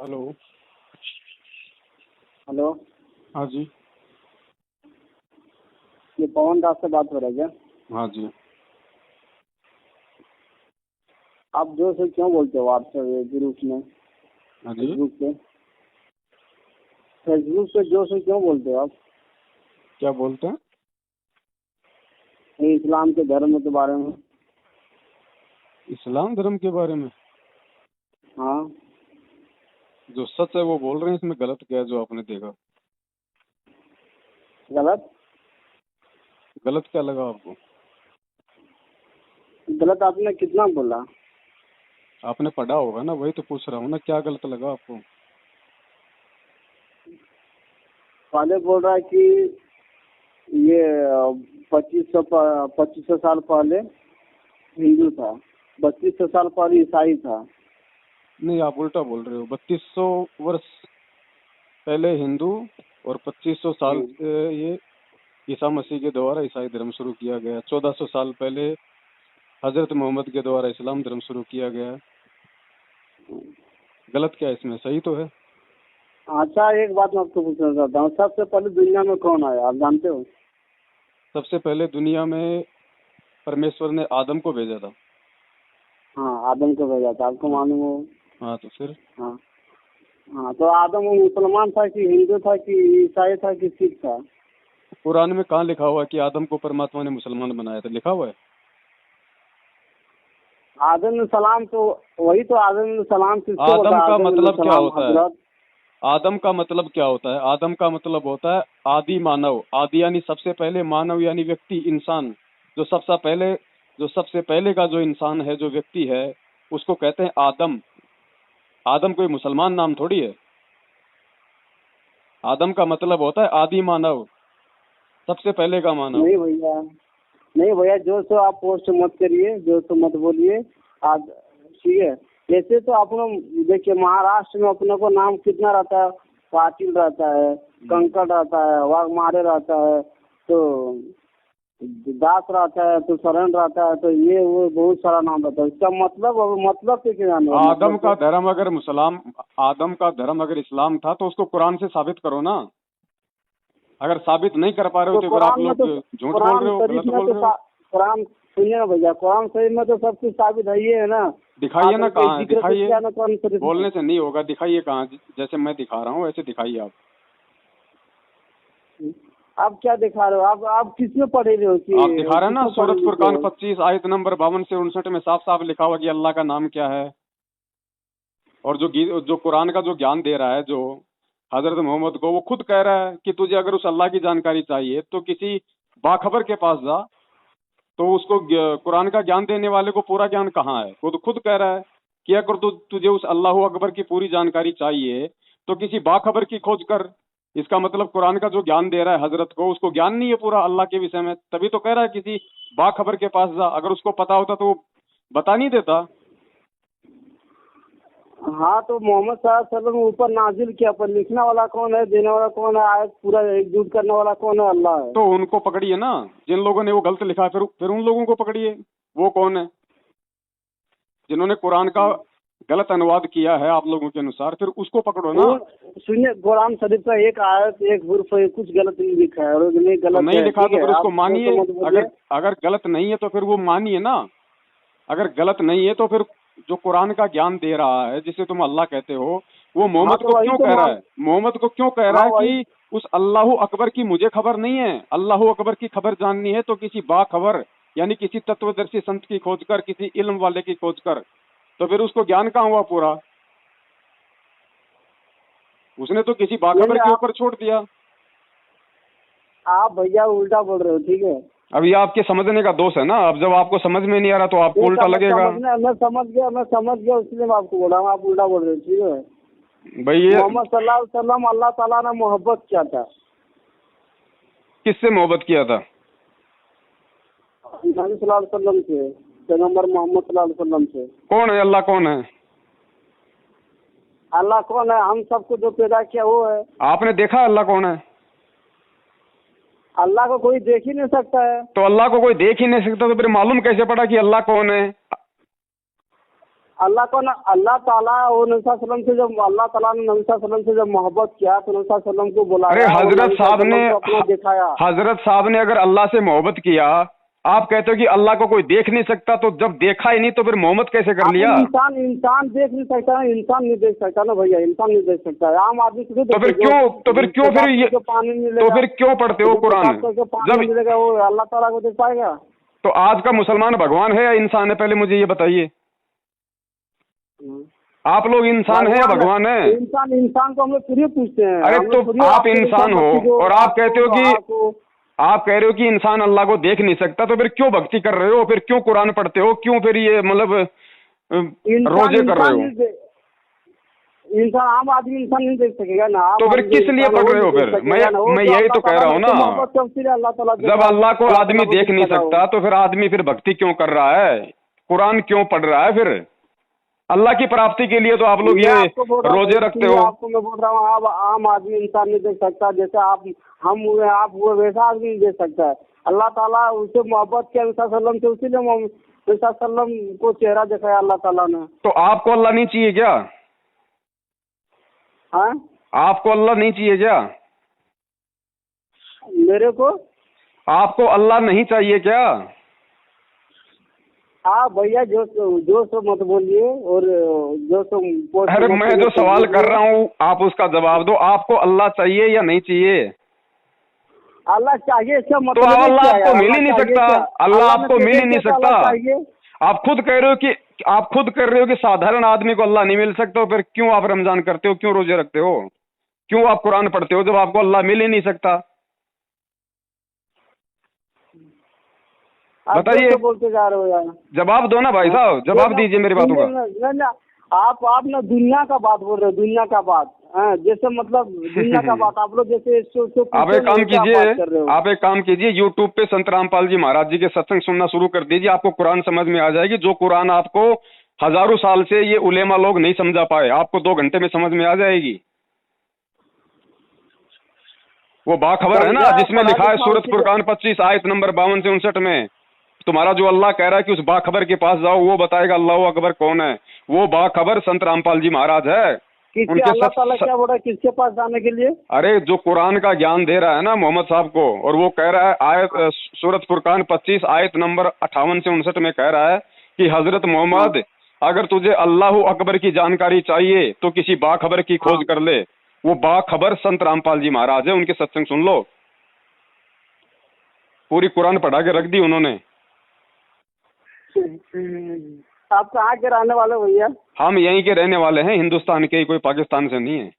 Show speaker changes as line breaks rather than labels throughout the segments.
Hello.
Hello,
हाँ जी।
ये पवन दास से बात हो रहा है क्या?
हाँ जी।
आप जो से क्यों बोलते हो व्हाट्सएप ग्रुप में,
हाँ जी।
फेसबुक पे जो से क्यों बोलते हो आप?
क्या बोलते हैं?
ये इस्लाम के धर्म के बारे में।
इस्लाम धर्म के बारे में?
हाँ,
जो सच है वो बोल रहे हैं, इसमें गलत क्या है जो आपने देखा?
गलत
गलत क्या लगा आपको?
गलत आपने कितना बोला?
आपने पढ़ा होगा ना, वही तो पूछ रहा हूँ ना, क्या गलत लगा आपको?
पहले बोल रहा है कि ये 2500 साल पहले हिंदू था, 3200 साल पहले ईसाई था।
नहीं, आप उल्टा बोल रहे हो। 3200 वर्ष पहले हिंदू और 2500 साल से ये ईसा मसीह के द्वारा ईसाई धर्म शुरू किया गया। 1400 साल पहले हजरत मोहम्मद के द्वारा इस्लाम धर्म शुरू किया गया। गलत क्या है इसमें? सही तो है।
अच्छा, एक बात मैं आपको पूछना चाहता हूँ, सबसे पहले दुनिया में कौन आया आप जानते हो?
सबसे पहले दुनिया में परमेश्वर ने आदम को भेजा था।
हाँ, आदम को भेजा था, आपको मालूम हो?
हाँ, तो फिर
हाँ हाँ, तो आदम वो मुसलमान था कि हिंदू था कि ईसाई था कि सिख था?
कुरान में कहाँ लिखा हुआ है कि आदम को परमात्मा ने मुसलमान बनाया था? लिखा हुआ है?
आदम सलाम, तो वही तो आदम सलाम किसको
आदम
बोलता है?
का
आदम
मतलब क्या
सलाम
होता है?
हजरत।
आदम का मतलब क्या होता है? आदम का मतलब होता है आदि मानव। आदि यानी सबसे पहले, मानव यानी व्यक्ति, इंसान। जो सबसे पहले का जो इंसान है, जो व्यक्ति है, उसको कहते हैं आदम। आदम कोई मुसलमान नाम थोड़ी है। आदम का मतलब होता है आदि मानव, सबसे पहले का मानव।
नहीं भैया, नहीं भैया, जो सो आप पोस्ट मत करिए, जो सो मत बोलिए आज, ठीक है? जैसे तो अपने देखिए, महाराष्ट्र में अपने को नाम कितना रहता है, पाटिल रहता है, कंकड़ रहता है, वाघमारे रहता है, तो दास रहता है, तो शरण रहता है, तो ये वो बहुत सारा नाम रहता है। इसका मतलब से क्या जानो?
आदम का धर्म अगर आदम का धर्म अगर इस्लाम था तो उसको कुरान से साबित करो ना। अगर साबित नहीं कर पा रहे हो तो फिर आप
कुरान में
लोग
तो
झूठ बोल
कुरान
रहे हो,
शरीफ
गलत
में
बोल
तो
रहे हो।
कुरान सुनिए ना भैया, कुरान शरीफ में तो सब कुछ साबित है, ये है ना?
दिखाइए ना,
आदम के
कहाँ है?
जिक्र तो
दिखाइए।
किया ना कुरान शरीफ में।
बोलने से नहीं होगा, दिखाइए कहाँ। जैसे मैं दिखा रहा हूँ वैसे दिखाइए आप।
आप क्या दिखा रहे हो? आप किसमें पढ़े रहे हो कि
आप दिखा रहे हैं ना,
किसमें पढ़े
सूरत
लिखे
फुरकान
हो?
25 आयत नंबर 52 से 59 में साफ साफ लिखा हुआ कि अल्लाह का नाम क्या है। और जो कुरान का जो ज्ञान दे रहा है, जो हजरत मोहम्मद को, वो खुद कह रहा है कि तुझे अगर उस अल्लाह की जानकारी चाहिए तो किसी बाखबर के पास जा। तो उसको कुरान का ज्ञान देने वाले को पूरा ज्ञान कहाँ है? वो तो खुद कह रहा है कि अगर तुझे उस अल्लाह अकबर की पूरी जानकारी चाहिए तो किसी बाखबर की खोज कर। इसका मतलब कुरान का जो ज्ञान दे रहा है हजरत को, उसको ज्ञान नहीं है पूरा अल्लाह के विषय में, तभी तो कह रहा है किसी बाखबर के पास जा। अगर उसको पता होता तो वो बता नहीं देता।
हाँ, तो मोहम्मद सल्लल्लाहु अलैहि वसल्लम ऊपर नाजिल किया, पर लिखने वाला कौन है, देने वाला कौन है, आयत पूरा एकजुट करने वाला कौन है? अल्लाह है।
तो उनको पकड़िए ना, जिन लोगों ने वो गलत लिखा है, फिर उन लोगों को पकड़िए। वो कौन है जिन्होंने कुरान का गलत अनुवाद किया है आप लोगों के अनुसार? फिर उसको पकड़ो ना।
सुनिए, कुरान शरीफ का एक आयत, एक हुर्फ कुछ गलत नहीं लिखा है, और नहीं
तो
गलत
नहीं
है,
लिखा
ठीक
तो
है?
फिर
आप
उसको मानिए।
मत बोलिए।
अगर गलत नहीं है तो फिर वो मानिए ना। अगर गलत नहीं है तो फिर जो कुरान का ज्ञान दे रहा है, जिसे तुम अल्लाह कहते हो, वो
हाँ,
मोहम्मद
तो
को
वही
क्यों
तो
कह रहा है? मोहम्मद को क्यों कह रहा
हाँ
है
वही।
कि उस अल्लाह अकबर की मुझे खबर नहीं है? अल्लाह अकबर की खबर जाननी है तो किसी बाखबर यानी किसी तत्वदर्शी संत की खोज कर, किसी इल्म वाले की खोज कर। तो फिर उसको ज्ञान कहाँ हुआ पूरा? उसने तो किसी बाखबर
यानी
के ऊपर छोड़ दिया।
आप भैया उल्टा बोल रहे हो, ठीक है?
अब ये आपके समझने का दोष है ना। अब जब आपको समझ में नहीं आ रहा तो आपको उल्टा लगेगा।
मैं समझ गया, इसलिए मैं आपको बोला हूँ, आप उल्टा बोल रहे हो, ठीक है?
भाई ये
मोहम्मद सल्लल्लाहु अलैहि वसल्लम अल्लाह ताला ने मोहब्बत किया था।
किससे मोहब्बत किया था?
नबी सल्लल्लाहु अलैहि वसल्लम से, पैगंबर मोहम्मद सल्लल्लाहु अलैहि वसल्लम से।
कौन है अल्लाह? कौन है
अल्लाह कौन है? हम सबको जो पैदा किया वो है।
आपने देखा अल्लाह कौन है?
अल्लाह को कोई देख ही नहीं सकता है।
तो अल्लाह को कोई देख ही नहीं सकता तो फिर मालूम कैसे पड़ा कि अल्लाह कौन है?
अल्लाह को ना, अल्लाह ताला और नबी सल्लल्लाहु अलैहि वसल्लम से जब अल्लाह ताला ने नबी सल्लल्लाहु अलैहि वसल्लम से जब मोहब्बत किया तो नबी सल्लल्लाहु अलैहि वसल्लम को बुलाया।
अरे
और
हजरत
नबी
साहब
सल्लल्लाहु
ने
अलैहि वसल्लम को अपना दिखाया।
हजरत साहब ने अगर अल्लाह से मोहब्बत किया, आप कहते हो कि अल्लाह को कोई देख नहीं सकता, तो जब देखा ही नहीं तो फिर मोहब्बत कैसे कर
आप
लिया?
इंसान देख नहीं सकता है, इंसान नहीं देख सकता ना भैया, इंसान नहीं देख सकता है, आम आदमी
तो फिर क्यों पढ़ते हो कुरान?
पानी मिलेगा वो अल्लाह ताला को देख पाएगा?
तो आज का मुसलमान भगवान है या इंसान है, पहले मुझे ये बताइए। आप लोग इंसान है या भगवान है?
इंसान को हम लोग फ्री पूछते हैं।
अरे तो आप इंसान हो और आप कहते हो कि आप कह रहे हो कि इंसान अल्लाह को देख नहीं सकता, तो फिर क्यों भक्ति कर रहे हो, फिर क्यों कुरान पढ़ते हो, क्यों फिर ये मतलब रोजे कर रहे हो?
इंसान आम आदमी इंसान नहीं देख सकेगा ना।
तो फिर किस लिए पढ़ रहे हो फिर? मैं यही तो कह रहा हूँ ना, जब अल्लाह को आदमी देख नहीं सकता तो फिर आदमी फिर भक्ति क्यों कर रहा है, कुरान क्यों पढ़ रहा है? फिर अल्लाह की प्राप्ति के लिए तो आप लोग ये रोजे रखते हो।
आपको मैं बोल रहा हूँ, अब आम आदमी इंसान नहीं देख सकता, जैसे हम हुए आप हुए वैसा आदमी नहीं देख सकता है। अल्लाह ताला उससे मोहब्बत किया नबी सल्लम से, उसीलिए नबी सल्लम को चेहरा दिखाया अल्लाह ताला ने।
तो आपको अल्लाह नहीं चाहिए क्या?
हाँ,
आपको अल्लाह नहीं चाहिए क्या?
मेरे को
आपको अल्लाह नहीं चाहिए क्या?
आप भैया जो सो मत बोलिए, और जो सो
अरे मैं जो सवाल कर रहा हूँ आप उसका जवाब दो, आपको अल्लाह चाहिए या नहीं चाहिए?
अल्लाह चाहिए इसका
तो
मतलब
अल्लाह आपको मिल ही नहीं सकता, अल्लाह आपको मिल ही नहीं सकता। आप खुद कह रहे हो कि साधारण आदमी को अल्लाह नहीं मिल सकता, फिर क्यों आप रमजान करते हो, क्यों रोजे रखते हो, क्यों आप कुरान पढ़ते हो जब आपको अल्लाह मिल ही नहीं सकता? बताइए,
बोलते जा रहे हो यार,
जवाब दो ना भाई साहब, जवाब दीजिए मेरी बातों का।
आप ना दुनिया का बात बोल रहे हो, दुनिया का बात, जैसे मतलब दुनिया का बात आप लोग जैसे
आप एक काम कीजिए, यूट्यूब पे संत रामपाल जी महाराज जी के सत्संग सुनना शुरू कर दीजिए, आपको कुरान समझ में आ जाएगी। जो कुरान आपको हजारों साल से ये उलेमा लोग नहीं समझा पाए, आपको 2 घंटे में समझ में आ जाएगी। वो बाखबर है ना जिसमें लिखा है सूरत फुरकान 25 आयत नंबर 52 से 59 में, तुम्हारा जो अल्लाह कह रहा है कि उस बाखबर के पास जाओ, वो बताएगा अल्लाह अकबर कौन है। वो बाखबर संत रामपाल जी महाराज है।
उनके अल्लाह ताला क्या बोल रहा है किसके पास जाने के लिए?
अरे जो कुरान का ज्ञान दे रहा है ना मोहम्मद साहब को, और वो कह रहा है आयत सूरत फुरकान 25 आयत नंबर 58 से 59 में कह रहा है कि हजरत मोहम्मद, अगर तुझे अल्लाह अकबर की जानकारी चाहिए तो किसी बाखबर की खोज कर ले। वो बाखबर संत रामपाल जी महाराज है, उनके सत्संग सुन लो। पूरी कुरान पढ़ा के रख दी उन्होंने।
आप कहाँ के रहने वाले भैया?
हम यहीं के रहने वाले हैं, हिंदुस्तान के, कोई पाकिस्तान से नहीं है।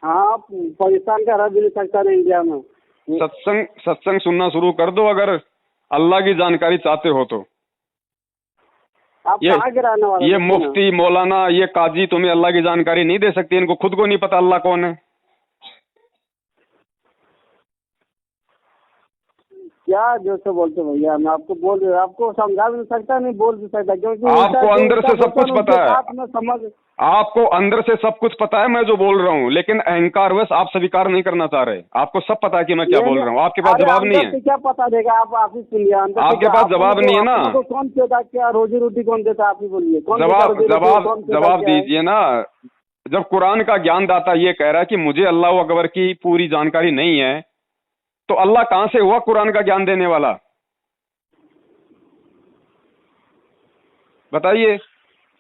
हाँ, पाकिस्तान का रह भी नहीं सकता ना इंडिया में।
सत्संग सुनना शुरू कर दो अगर अल्लाह की जानकारी चाहते हो तो।
आप कहाँ के रहने वाले?
ये मुफ्ती मौलाना ये काजी तुम्हें अल्लाह की जानकारी नहीं दे सकती, इनको खुद को नहीं पता अल्लाह कौन है।
क्या जो से बोलते भैया, मैं आपको समझा भी नहीं सकता, नहीं बोल भी सकता, क्योंकि
आपको अंदर से सब कुछ पता है,
समझ
आपको अंदर से सब कुछ पता है मैं जो बोल रहा हूँ, लेकिन अहंकारवश आप स्वीकार नहीं करना चाह रहे। आपको सब पता है कि मैं क्या बोल रहा हूँ, आपके पास जवाब नहीं है।
क्या पता देगा आप ही सुनिए,
आपके पास जवाब नहीं है ना।
कौन देता, क्या रोजी रोटी कौन देता, आप ही बोलिए।
जवाब दीजिए ना। जब कुरान का ज्ञानदाता ये कह रहा है कि मुझे अल्लाह अकबर की पूरी जानकारी नहीं है, तो अल्लाह कहां से हुआ कुरान का ज्ञान देने वाला? बताइए।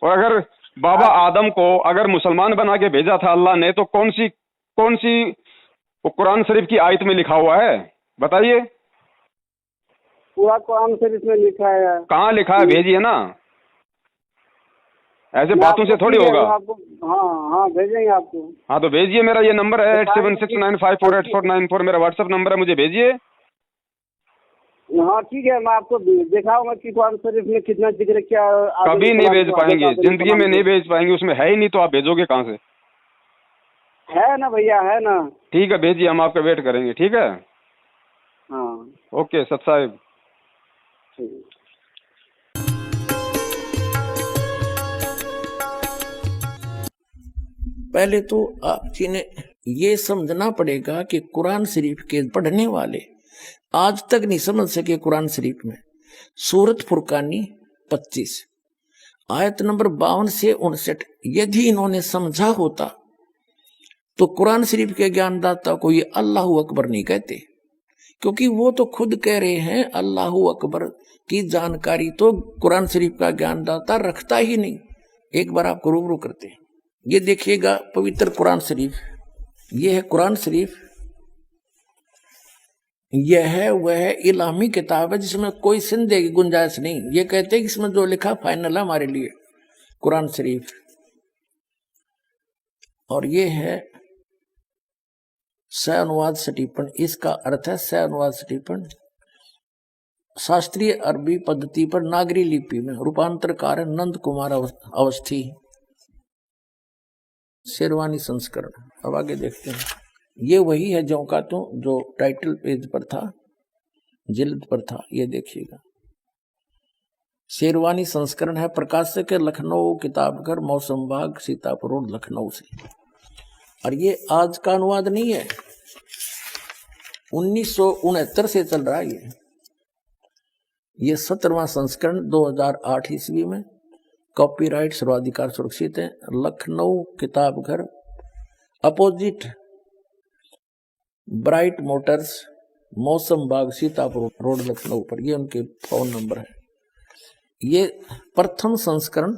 और अगर बाबा आदम को अगर मुसलमान बना के भेजा था अल्लाह ने, तो कौन सी वो कुरान शरीफ की आयत में लिखा हुआ है? बताइए।
पूरा कुरान शरीफ में लिखा है।
कहाँ लिखा है? भेजिए ना, ऐसे बातों से थोड़ी होगा।
हाँ भेजेंगे आपको।
हाँ तो भेजिए, मेरा ये नंबर है 8769548494, मेरा व्हाट्सएप नंबर है, मुझे भेजिए।
हाँ ठीक है, मैं आपको दिखाऊंगा कि कुरान शरीफ में कितना जिक्र किया।
कभी नहीं भेज पाएंगे, जिंदगी में नहीं भेज पाएंगे, उसमें है ही नहीं, तो आप भेजोगे कहाँ से?
है ना भैया, है ना।
ठीक है भेजिए, हम आपका वेट करेंगे। ठीक है,
हाँ
ओके सत साहिब।
पहले तो आप जी ने ये समझना पड़ेगा कि कुरान शरीफ के पढ़ने वाले आज तक नहीं समझ सके कुरान शरीफ में सूरत फुरकानी 25 आयत नंबर 52 से 59 यदि इन्होंने समझा होता तो कुरान शरीफ के ज्ञानदाता को ये अल्लाहू अकबर नहीं कहते, क्योंकि वो तो खुद कह रहे हैं अल्लाहू अकबर की जानकारी तो कुरान शरीफ का ज्ञानदाता रखता ही नहीं। एक बार आपको रूबरू करते हैं, ये देखिएगा पवित्र कुरान शरीफ, ये है कुरान शरीफ, यह है वह इलामी किताब है जिसमें कोई संदेह की गुंजाइश नहीं। ये कहते हैं कि इसमें जो लिखा फाइनल है हमारे लिए, कुरान शरीफ। और ये है सह अनुवाद सटीपन, इसका अर्थ है सह अनुवाद सटीपन, शास्त्रीय अरबी पद्धति पर नागरी लिपि में रूपांतरकार नंद कुमार अवस्थी, शेरवानी संस्करण। अब आगे देखते हैं, ये वही है जो का तो जो टाइटल पेज पर था, जिल्द पर था, ये देखिएगा शेरवानी संस्करण है, प्रकाशक है लखनऊ किताबघर, मौसम बाग, सीतापुर रोड, लखनऊ से। और ये आज का अनुवाद नहीं है, 1969 से चल रहा है ये 17वां संस्करण 2008 ईस्वी में, कॉपीराइट सर्वाधिकार सुरक्षित है, Lucknow Kitabghar, opposite bright Motors, मौसम बाग, सीतापुर रोड, लखनऊ पर। ये उनके फोन नंबर है। ये प्रथम संस्करण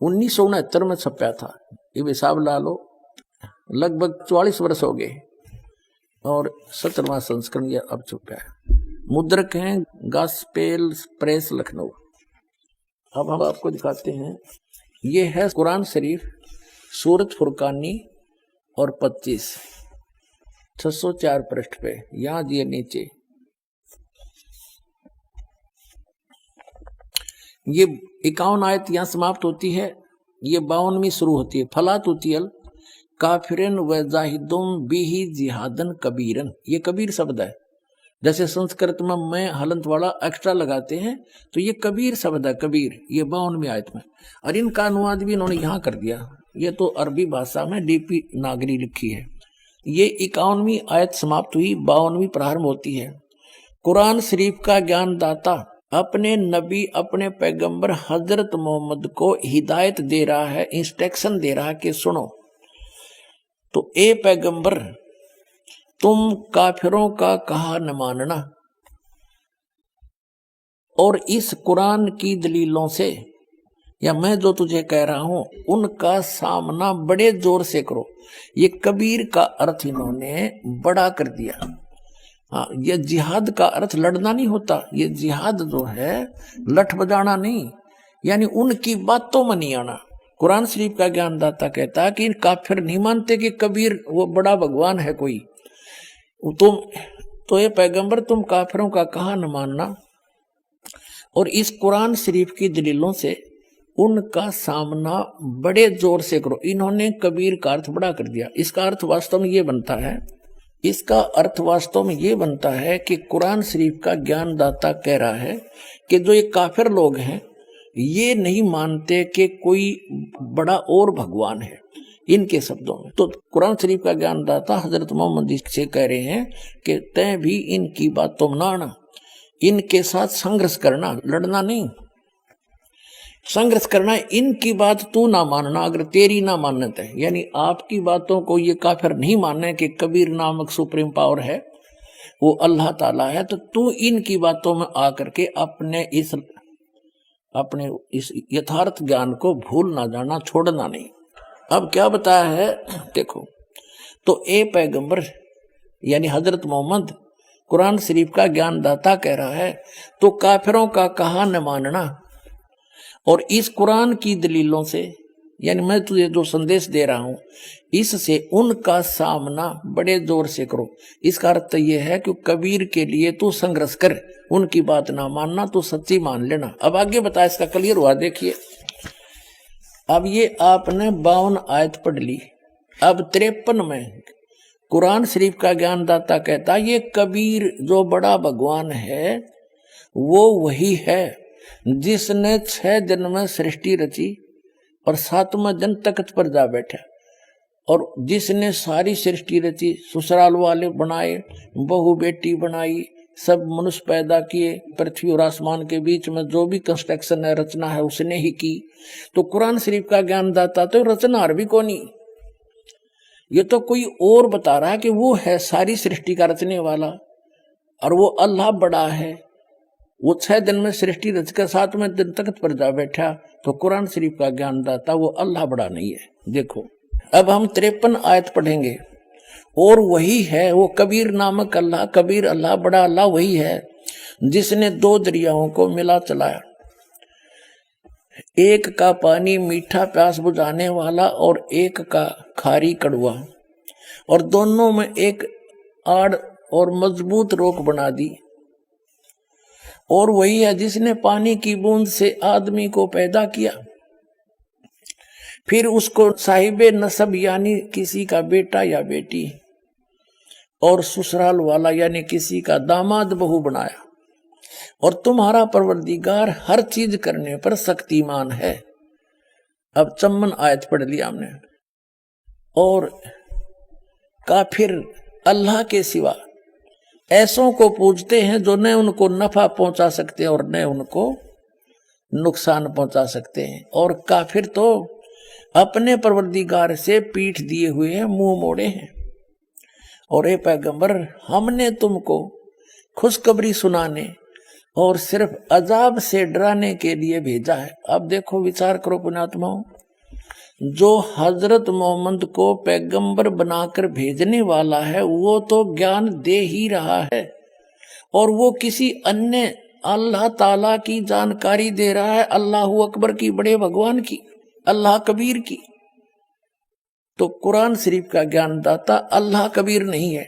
1969 में छपा था, ये हिसाब ला लो, लगभग 44 वर्ष हो गए। और 17वां संस्करण ये अब छपा है। मुद्रक हैं गॉस्पेल प्रेस, लखनऊ। अब हम आपको दिखाते हैं, ये है कुरान शरीफ सूरत फुरकानी और 25 604 पृष्ठ पे, यहाँ दिए नीचे। ये 51 आयत यहाँ समाप्त होती है, ये 52वीं शुरू होती है। फला तुतियल काफिरन व जाहिदुम बिही जिहादन कबीरन, ये कबीर शब्द है। जैसे संस्कृत में मैं हलंत वाला एक्स्ट्रा लगाते हैं तो ये कबीर शब्द है, कबीर, ये 52वीं आयत में। और इनका अनुवाद भी इन्होंने यहाँ कर दिया, ये तो अरबी भाषा में डीपी नागरी लिखी है। ये 51वीं आयत समाप्त हुई, 52वीं प्रारंभ होती है। कुरान शरीफ का ज्ञानदाता अपने नबी, अपने पैगंबर हजरत मोहम्मद को हिदायत दे रहा है, इंस्ट्रक्शन दे रहा है कि सुनो, तो ए पैगंबर तुम काफिरों का कहा न मानना, और इस कुरान की दलीलों से, या मैं जो तुझे कह रहा हूं उनका सामना बड़े जोर से करो। ये कबीर का अर्थ इन्होंने बड़ा कर दिया। हाँ, ये जिहाद का अर्थ लड़ना नहीं होता, ये जिहाद जो है लठ बजाना नहीं, यानी उनकी बातों में नहीं आना। कुरान शरीफ का ज्ञानदाता कहता है कि काफिर नहीं मानते कि कबीर वो बड़ा भगवान है कोई, तुम तो ये पैगंबर तुम काफिरों का कहा न मानना, और इस कुरान शरीफ की दलीलों से उनका सामना बड़े जोर से करो। इन्होंने कबीर का अर्थ बड़ा कर दिया। इसका अर्थ वास्तव में ये बनता है, इसका अर्थ वास्तव में ये बनता है कि कुरान शरीफ का ज्ञानदाता कह रहा है कि जो ये काफिर लोग हैं ये नहीं मानते कि कोई बड़ा और भगवान है, इनके शब्दों में। तो कुरान शरीफ का ज्ञानदाता हजरत मोहम्मद से कह रहे हैं कि तय भी इनकी बातों में ना आना, इनके साथ संघर्ष करना, लड़ना नहीं, संघर्ष करना, इनकी बात तू ना मानना अगर तेरी ना मान्यता है, यानी आपकी बातों को ये काफिर नहीं मानना कि कबीर नामक सुप्रीम पावर है, वो अल्लाह ताला है, तो तू इनकी बातों में आकर के अपने इस यथार्थ ज्ञान को भूल ना जाना, छोड़ना नहीं। अब क्या बताया है देखो, तो ए पैगंबर यानी हजरत मोहम्मद कुरान शरीफ का ज्ञानदाता कह रहा है तो काफिरों का कहा न मानना, और इस कुरान की दलीलों से, यानी मैं तुझे जो संदेश दे रहा हूं इससे उनका सामना बड़े जोर से करो। इसका अर्थ तो यह है कि कबीर के लिए तू संघर्ष कर, उनकी बात ना मानना, तू सच्ची मान लेना। अब आगे बता, इसका क्लियर हुआ देखिए। अब ये आपने 52 आयत पढ़ ली, अब 53 में कुरान शरीफ का ज्ञानदाता कहता ये कबीर जो बड़ा भगवान है वो वही है जिसने 6 दिन में सृष्टि रची और 7वें दिन तख्त पर जा बैठा, और जिसने सारी सृष्टि रची, ससुराल वाले बनाए, बहू बेटी बनाई, सब मनुष्य पैदा किए, पृथ्वी और आसमान के बीच में जो भी कंस्ट्रक्शन है, रचना है, उसने ही की। तो कुरान शरीफ का ज्ञानदाता तो रचनार भी कोनी, ये तो कोई और बता रहा है कि वो है सारी सृष्टि का रचने वाला, और वो अल्लाह बड़ा है। वो 6 दिन में सृष्टि रच कर 7वें दिन तख्त पर जा बैठा। तो कुरान शरीफ का ज्ञानदाता वो अल्लाह बड़ा नहीं है। देखो अब हम 53 आयत पढ़ेंगे, और वही है वो कबीर नामक अल्लाह, कबीर अल्लाह, बड़ा अल्लाह वही है जिसने 2 दरियाओं को मिला चलाया, एक का पानी मीठा प्यास बुझाने वाला और एक का खारी कड़वा, और दोनों में एक आड़ और मजबूत रोक बना दी। और वही है जिसने पानी की बूंद से आदमी को पैदा किया, फिर उसको साहिबे नसब यानी किसी का बेटा या बेटी, और ससुराल वाला यानी किसी का दामाद बहू बनाया। और तुम्हारा परवरदिगार हर चीज करने पर शक्तिमान है। अब 54 आयत पढ़ लिया हमने। और काफिर अल्लाह के सिवा ऐसों को पूजते हैं जो न उनको नफा पहुंचा सकते और न उनको नुकसान पहुंचा सकते हैं। और काफिर तो अपने परवरदिगार से पीठ दिए हुए हैं, मुंह मोड़े हैं। और ए पैगंबर, हमने तुमको खुशखबरी सुनाने और सिर्फ अजाब से डराने के लिए भेजा है। अब देखो, विचार करो पुण्यात्माओं, जो हजरत मोहम्मद को पैगंबर बनाकर भेजने वाला है वो तो ज्ञान दे ही रहा है, और वो किसी अन्य अल्लाह ताला की जानकारी दे रहा है, अल्लाह अकबर की, बड़े भगवान की, अल्लाह कबीर की। तो कुरान शरीफ का ज्ञानदाता अल्लाह कबीर नहीं है,